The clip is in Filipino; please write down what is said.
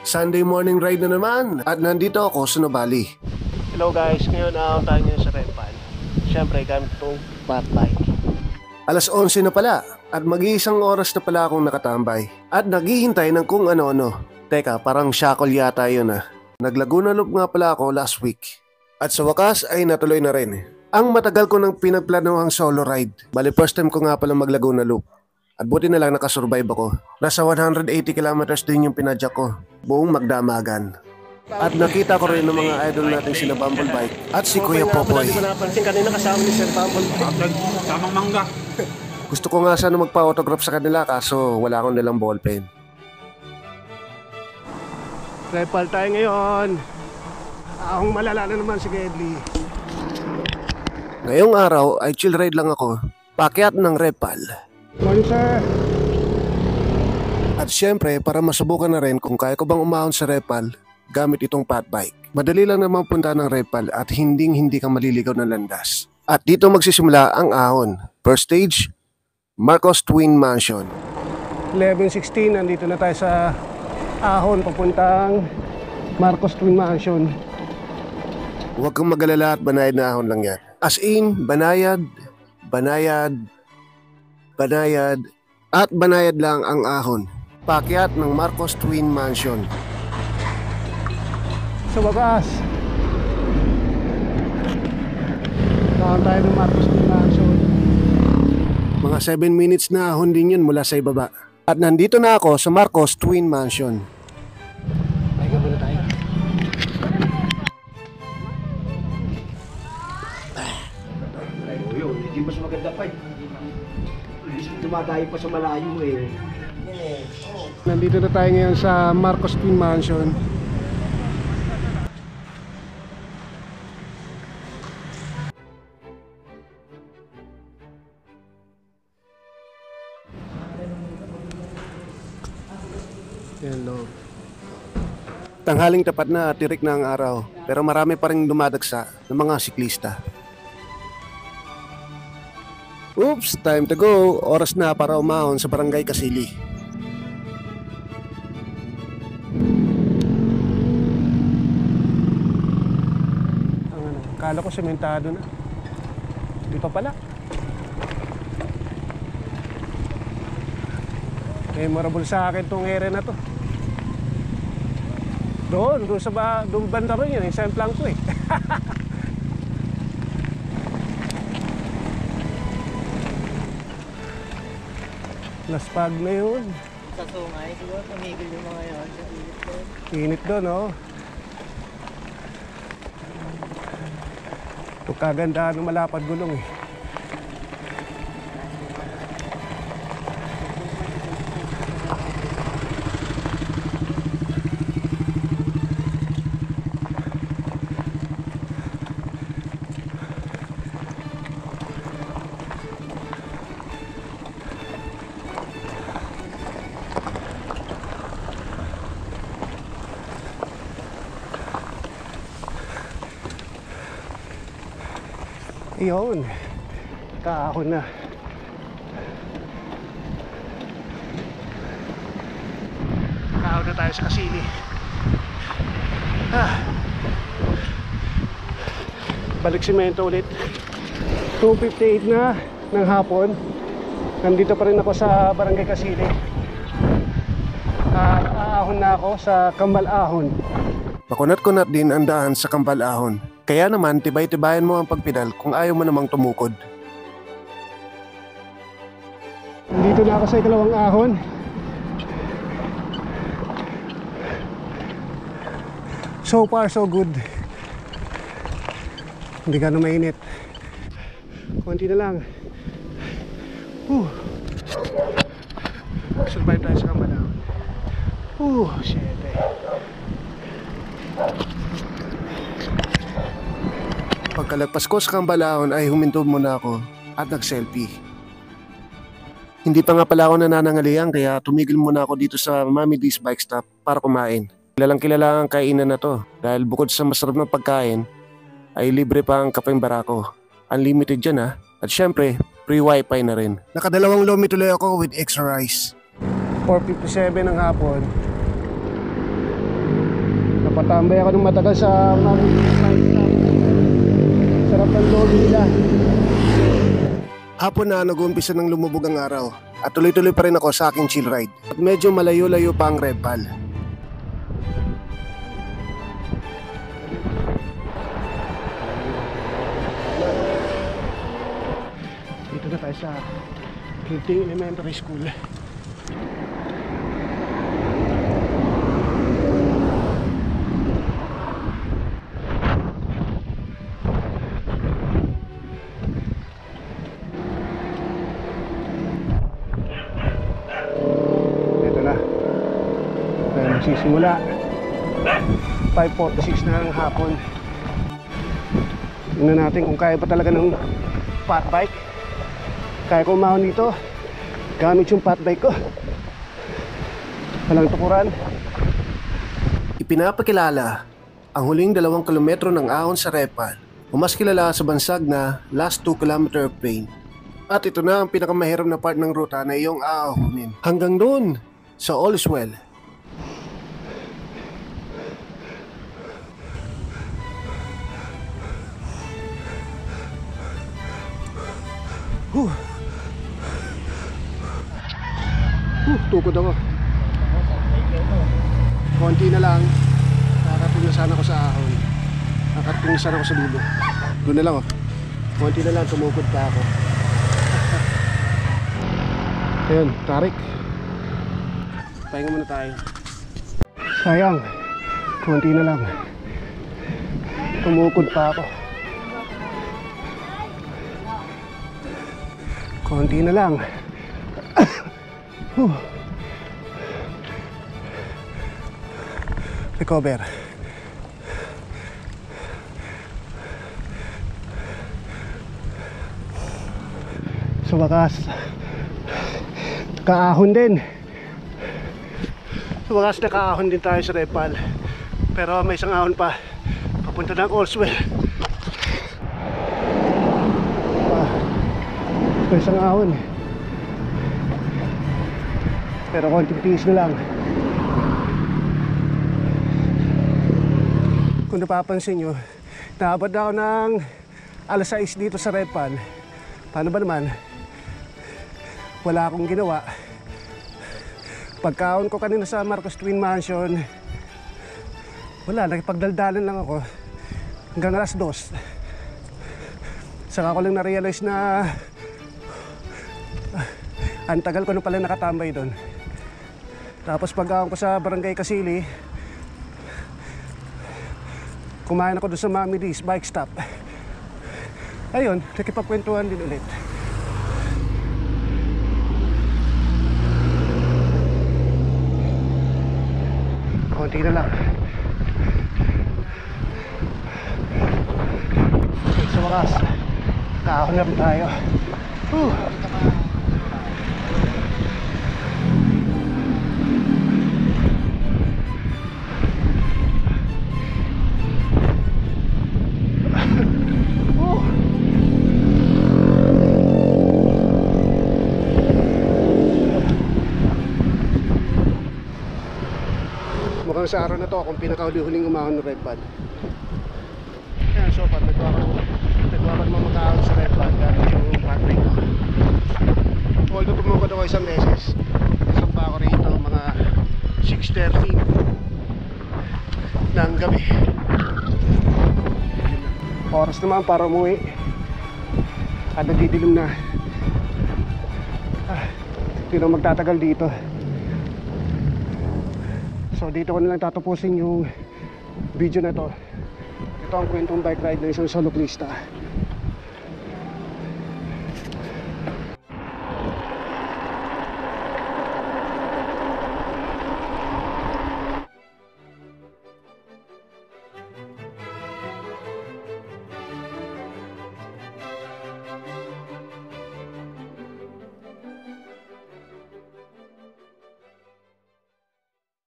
Sunday morning ride na naman at nandito ako sa Nubali. Hello guys, ngayon tayo ngayon sa Repal. Siyempre gamit itong fat bike. Alas 11 na pala at mag-iisang oras na pala akong nakatambay at naghihintay ng kung ano-ano. Teka, parang shackle yata yun ah. Nag-Laguna Loop nga pala ako last week. At sa wakas ay natuloy na rin. Ang matagal ko nang pinagplanohang solo ride. Bali first time ko nga pala mag-Laguna Loop. At buti na lang nakasurvive ako. Nasa 180 kilometers din yung pinadyak ko. Buong magdamagan. At nakita ko rin ng mga idol natin sila Bumblebike at si Kuya Popoy. Hindi ko napansin kanina kasama ni Sir Bumblebike. Samang mangga. Gusto ko nga sana magpa-autograph sa kanila kaso wala akong nilang ballpen. Repal tayo ngayon. Akong malala na naman si Gedli. Ngayong araw ay chill ride lang ako. Pakyat ng Repal. Morning sir. At syempre para masubukan na rin kung kaya ko bang umahon sa Repal gamit itong fat bike. Madali lang naman punta ng Repal at hindi ka maliligaw ng landas. At dito magsisimula ang ahon. First stage, Marcos Twin Mansion. 11:16, nandito na tayo sa ahon papuntang Marcos Twin Mansion. Huwag kang mag-alala at banayad na ahon lang yan. As in, banayad, at banayad lang ang ahon. Pakyat ng Marcos Twin Mansion. Sa wakas, nakakang tayo ng Marcos Twin Mansion. Mga 7 minutes na ahon din yun mula sa ibaba. At nandito na ako sa Marcos Twin Mansion. Ay ka muna tayo. Yun, hindi mas maganda pa eh. Dumadayo pa sa malayo eh. Nandito na tayo ngayon sa Marcos Twin Mansion. Hello. Tanghaling tapat na at tirik na ang araw, pero marami pa rin dumadagsa ng mga siklista. Oops, time to go. Oras na para umahon sa Barangay Kasili. Akala ko sementado na. Hindi pa pala. Memorable sa akin tong area na to. Doon banda rin yun, isang plan ko eh. Laspag na yun. Sa sungay, siguro tumigil yung mga yun. Init doon, oh. Ito kagandahan ng malapad gulong eh. Iyon, kaahon na. Kaahon na tayo sa Kasili. Balik simento ulit. 2:58 na ng hapon. Nandito pa rin ako sa Barangay Kasili. Aahon na ako sa Kambal Ahon. Makunat-kunat din ang daan sa Kambal Ahon. Kaya naman, tibay-tibayan mo ang pagpedal kung ayaw mo namang tumukod. Nandito na ako sa ikalawang ahon. So far, so good. Hindi ka na mainit. Konti na lang. Survive tayo sa Kambal. Shit eh. Pagkalagpas ko sa Kambal Ahon ay huminto muna ako at nag-selfie. Hindi pa nga pala ako nananangalian kaya tumigil muna ako dito sa Mami D's Bike Stop para kumain. Kilalang kilala ang kainan na to dahil bukod sa masarap na pagkain ay libre pa ang kapeng barako. Unlimited dyan ha. At syempre, free wifi na rin. Nakadalawang lomi tuloy ako with extra rice. 4:57 ng hapon. Napatambay ako ng matagal sa Mountain Bike Stop. Sarap ng lobby nila. Hapon na nag-uumpisa ng lumubog ang araw at tuloy-tuloy pa rin ako sa aking chill ride. At medyo malayo-layo pa ang Red Pal. Dito na tayo sa Kilting Elementary School. Ito na. Tayo magsisimula. 5:46 na ng hapon. Tingnan natin kung kaya pa talaga ng fat bike. Kaya ko umahon dito gamit yung fat bike ko. Walang tukuran. Ipinapakilala ang huling 2 kilometro ng ahon sa Red Pal, o mas kilala sa bansag na last 2 kilometer of pain. At ito na ang pinakamahirap na part ng ruta na iyong aahunin. Hanggang doon sa All is Well. Tukod ako. Konti na lang. Nakarating na sana ako sa ahon. Nakarating na sana ako sa dulo. Doon na lang oh. Konti na lang, tumukod pa ako. Ayun, tarik. Pahinga muna tayo. Sayang. Konti na lang. Tumukod pa ako. Konti na lang. Recover. Sa wakas, kaahon din. Sa wakas nakaahon din tayo sa Red Pal. Pero may isang ahon pa papunta ng Allswell. May isang ahon. Pero konting tiis na lang. Kung napapansin nyo, naabot na ako ng alas 6 dito sa Red Pal. Paano ba naman? Wala akong ginawa. Pagkaon ko kanina sa Marcos Twin Mansion, wala, nakipagdaldalan lang ako hanggang alas 2. Saka ko lang na-realize na ang tagal ko na pala nakatambay doon. Tapos pagkaon ko sa Barangay Kasili, kumain ako doon sa Mami D's bike stop. Ayun, nakipagkwentuhan din ulit. Konti na lang. Sa wakas, kaahon na rin tayo. Mukhang sa araw na to akong pinakauli-huling umahon ng Red Pal. Ayan, so pag nagwakan mo mag-ahon sa Red Pal gamit yung battery ko. Although tumukod ako isang beses, isang pa ako rito mga 6:13 ng gabi. Oras naman para umuwi at nagdidilim na. Hindi na magtatagal dito. So dito ko na lang tatapusin yung video na to. Ito ang kwentong bike ride ng isang soloklista.